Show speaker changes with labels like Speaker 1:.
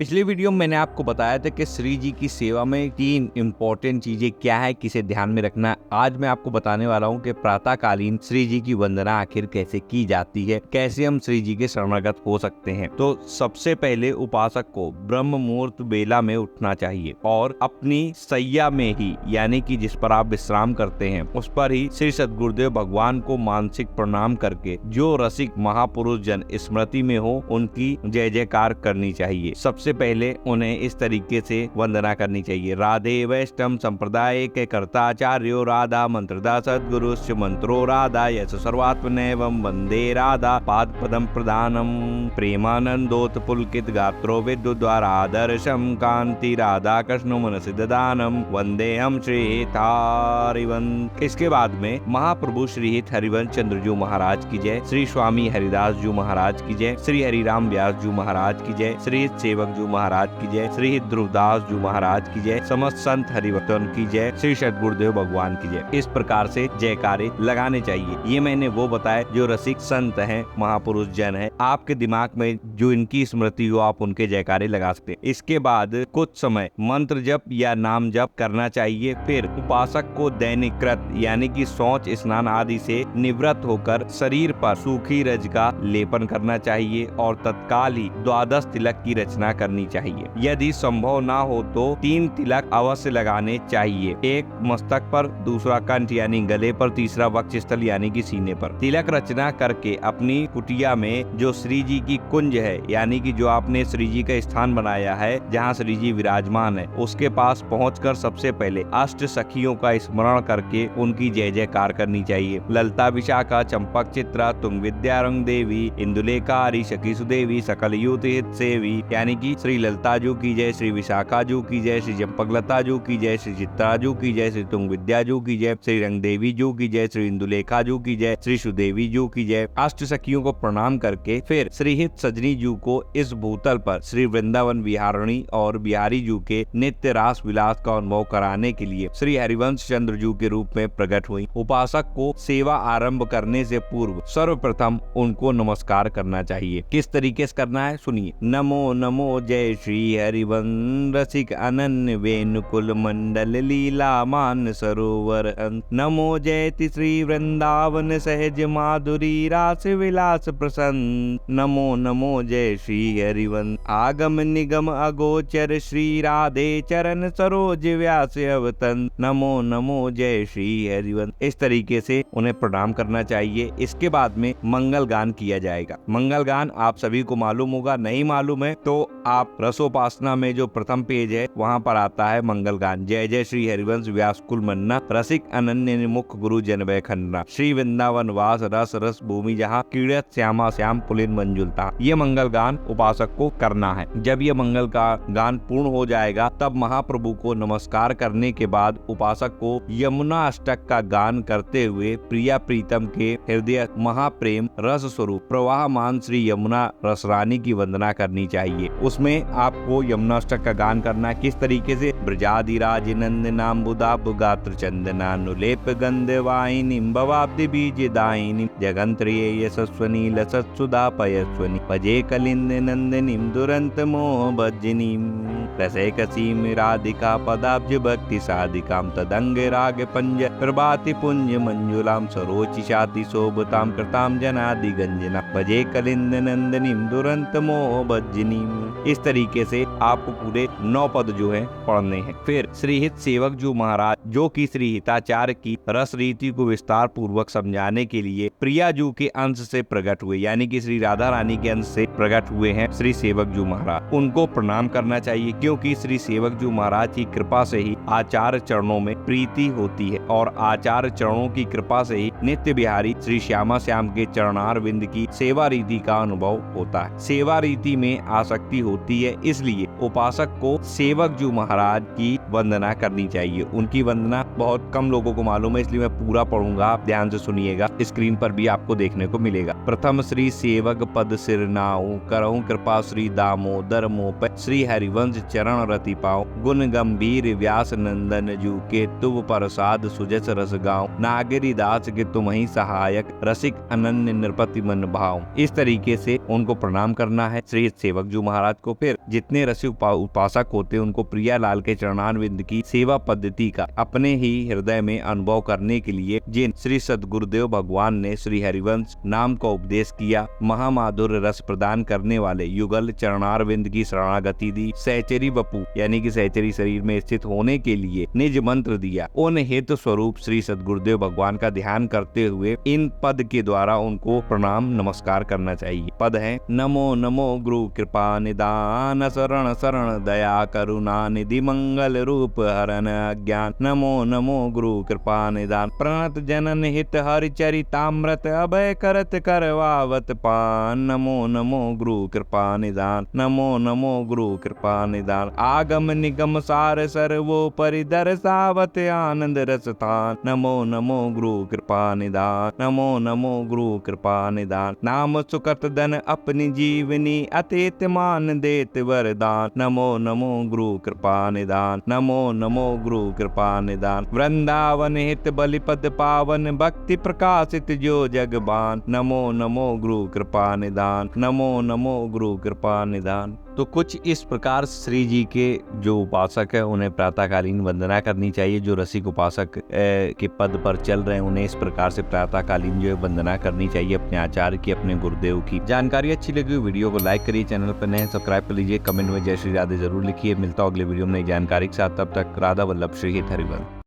Speaker 1: पिछले वीडियो में मैंने आपको बताया था कि श्री जी की सेवा में 3 इम्पोर्टेंट चीजें क्या है, किसे ध्यान में रखना है। आज मैं आपको बताने वाला हूँ कि प्रातःकालीन श्री जी की वंदना आखिर कैसे की जाती है, कैसे हम श्री जी के शरणागत हो सकते हैं। तो सबसे पहले उपासक को ब्रह्म मुहूर्त बेला में उठना चाहिए और अपनी सैया में ही, यानी कि जिस पर आप विश्राम करते हैं उस पर ही श्री सद्गुरुदेव भगवान को मानसिक प्रणाम करके जो रसिक महापुरुष जन स्मृति में हो उनकी जय जयकार करनी चाहिए। सबसे पहले उन्हें इस तरीके से वंदना करनी चाहिए। राधे वैष्णव संप्रदाय के कर्ताचार्यो राधा मंत्रदा सद्गुरुश्च मंत्रो राधा यश सर्वात्मनैवं वंदे राधा पाद पदम प्रदानम प्रेमानंदोत पुलकित गात्रो विद्युद्वार आदर्शम कांति राधा कृष्ण मनसि ददानम वंदे हम श्री हरिवंश। इसके बाद में महाप्रभु श्री हरिवंश चंद्र जी महाराज की जय, श्री स्वामी हरिदास जी महाराज की जय, श्री हरिराम व्यास जी महाराज की जय, श्री सेवक जी महाराज की जय, श्री ध्रुवदास जी महाराज की जय, समस्त संत हरिभक्तों की जय, श्री सद्गुरुदेव भगवान की जय। इस प्रकार से जयकारे लगाने चाहिए। ये मैंने वो बताया जो रसिक संत हैं, महापुरुष जन हैं। आपके दिमाग में जो इनकी स्मृति हो आप उनके जयकारे लगा सकते हैं। इसके बाद कुछ समय मंत्र जप या नाम जप करना चाहिए। फिर उपासक को दैनिक कृत यानी कि शौच स्नान आदि से निवृत्त होकर शरीर पर सूखी रज का लेपन करना चाहिए और तत्काल ही 12 तिलक की रचना करनी चाहिए। यदि संभव ना हो तो 3 तिलक अवश्य लगाने चाहिए, एक मस्तक पर, दूसरा कंठ यानी गले पर, तीसरा वक्षस्थल यानी कि सीने पर। तिलक रचना करके अपनी कुटिया में जो श्री जी की कुंज है, यानी कि जो आपने श्री जी का स्थान बनाया है जहाँ श्री जी विराजमान है, उसके पास पहुंचकर सबसे पहले अष्ट सखियों का स्मरण करके उनकी जय जयकार करनी चाहिए। ललता विशाखा चंपक चित्रा तुंग विद्यारंग देवी इंदुलेखा हरि सखी सुदेवी सकल युति हित सेवी, यानी कि श्री ललता जू की जय, श्री विशाखा जू की जय, श्री चंपकलता जू की जय, श्री चित्रा जू की जय, श्री तुंग विद्या जू की जय, श्री रंग देवी जू की जय, श्री इंदुलेखा जू की जय, श्री सुदेवी जू की जय। अष्ट सखियों को प्रणाम करके फिर श्री हित सजनी जू को इस भूतल पर श्री वृंदावन विहारिणी और बिहारी जू के नित्य रास विलास का अनुभव कराने के लिए श्री हरिवंश चंद्र जू के रूप में प्रकट हुई। उपासक को सेवा आरंभ करने से पूर्व सर्वप्रथम उनको नमस्कार करना चाहिए। किस तरीके से करना है सुनिए। नमो नमो जय श्री हरिवंश रसिक अनन्य वेणुकुल मंडल लीला मान सरोवर नमो जयति श्री वृंदावन सहज माधुरी रास विलास प्रसन्न नमो नमो जय श्री हरिवंश आगम निगम अगोचर श्री राधे चरण सरोज व्यास अवतन नमो नमो जय श्री हरिवंश। इस तरीके से उन्हें प्रणाम करना चाहिए। इसके बाद में मंगल गान किया जाएगा। मंगल गान आप सभी को मालूम होगा, नहीं मालूम है तो आप रसोपासना में जो प्रथम पेज है वहाँ पर आता है मंगल गान। जय जय श्री हरिवंश व्यास कुल मन्ना रसिक अनन्य मुख गुरु जन वै खन्ना श्री वृंदावन वास रस रस भूमि जहाँ कीड़त श्यामा श्याम पुलिन मंजुलता। ये मंगल गान उपासक को करना है। जब ये मंगल का गान पूर्ण हो जाएगा तब महाप्रभु को नमस्कार करने के बाद उपासक को यमुना अष्टक का गान करते हुए प्रिया प्रीतम के हृदय महाप्रेम रस स्वरूप प्रवाहमान श्री यमुना रसरानी की वंदना करनी चाहिए। उसमें आपको यमुना अष्टक का गान करना है। किस तरीके से। ब्रजादिराज नंदनाम बुदाब गात्र चंदनानुलेप गंधवाहिनी भवाब्दि बीज दायिनी जगंत्रिय यशस्वनी लसत सुधा पयस्वनी भजे कलिंद नंदिनी दुरंत मोह भजनी रसे कसीम राधिका पदाब्ज भक्ति साधिकाम तदंग राग पंज प्रभाति पुंज मंजुलाम सरोचि शाति शोभताम कृताम जनादि गंजना भजे कलिंद नंदिनी दुरंत मोह भजनी। इस तरीके से आपको पूरे 9 पद जो है पढ़ने हैं। फिर श्री हित सेवक जी महाराज जो कि श्री हिताचार्य की रस रीति को विस्तार पूर्वक समझाने के लिए प्रिया जू के अंश से प्रकट हुए, यानी कि श्री राधा रानी के अंश से प्रकट हुए हैं श्री सेवक जी महाराज। उनको प्रणाम करना चाहिए क्योंकि श्री सेवक जी महाराज की कृपा से ही आचार्य चरणों में प्रीति होती है और आचार्य चरणों की कृपा से ही नित्य बिहारी श्री श्यामा श्याम के चरणार बिंद की सेवा रीति का अनुभव होता है। सेवा रीति में आसक्ति होती है, इसलिए उपासक को सेवक जी महाराज की वंदना करनी चाहिए। उनकी वंदना बहुत कम लोगों को मालूम है, इसलिए मैं पूरा पढ़ूंगा, आप ध्यान से सुनिएगा। स्क्रीन पर भी आपको देखने को मिलेगा। प्रथम श्री सेवक पद सिर नाऊ करहु कृपा श्री दामोदर मोप श्री हरिवंश चरण रति पाओ गुण गंभीर व्यास नंदन जू के तुव प्रसाद सुजस रस गाँव नागरी दास के तुम ही सहायक रसिक अनन्य नृपति मन भाव। इस तरीके से उनको प्रणाम करना है श्री सेवक जी महाराज को। तो फिर जितने रसिक उपासक होते हैं उनको प्रियालाल के चरणारविंद की सेवा पद्धति का अपने ही हृदय में अनुभव करने के लिए जिन श्री सद्गुरुदेव भगवान ने श्री हरिवंश नाम का उपदेश किया, महामाधुर्य रस प्रदान करने वाले युगल चरणारविंद की शरणागति दी, सहचरी बपू यानी कि सहचरी शरीर में स्थित होने के लिए निज मंत्र दिया, उन हेतु स्वरूप श्री सद्गुरुदेव भगवान का ध्यान करते हुए इन पद के द्वारा उनको प्रणाम नमस्कार करना चाहिए। पद है नमो नमो गुरु कृपा निदान शरण शरण दया करुणा निधि मंगल रूप हरण अज्ञान, नमो नमो गुरु कृपा निदान प्रणत जनन हित हरि चरितामृत अभय करत करवावत पान, नमो नमो गुरु कृपा निदान, नमो नमो गुरु कृपा निदान आगम निगम सार सर्वोपरि दर्शावत आनंद रसतान, नमो नमो गुरु कृपा निदान, नमो नमो गुरु कृपा निदान नाम सुकत धन अपनी जीवनी अतीत मान देत वरदान, नमो नमो गुरु कृपा निदान, नमो नमो गुरु कृपा निदान वृंदावन हित बलिपद पावन भक्ति प्रकाशित जो जगबान, नमो नमो गुरु कृपा निदान, नमो नमो गुरु कृपा निदान। तो कुछ इस प्रकार श्री जी के जो उपासक है उन्हें प्रातःकालीन वंदना करनी चाहिए। जो रसिक उपासक के पद पर चल रहे हैं उन्हें इस प्रकार से प्रातःकालीन जो है वंदना करनी चाहिए अपने आचार्य की, अपने गुरुदेव की। जानकारी अच्छी लगी वीडियो को लाइक करिए, चैनल पर नए सब्सक्राइब कर लीजिए, कमेंट में जय श्री राधे जरूर लिखिए। मिलता हूं अगले वीडियो में नई जानकारी के साथ, तब तक राधा वल्लभ श्री हित हरिवंश।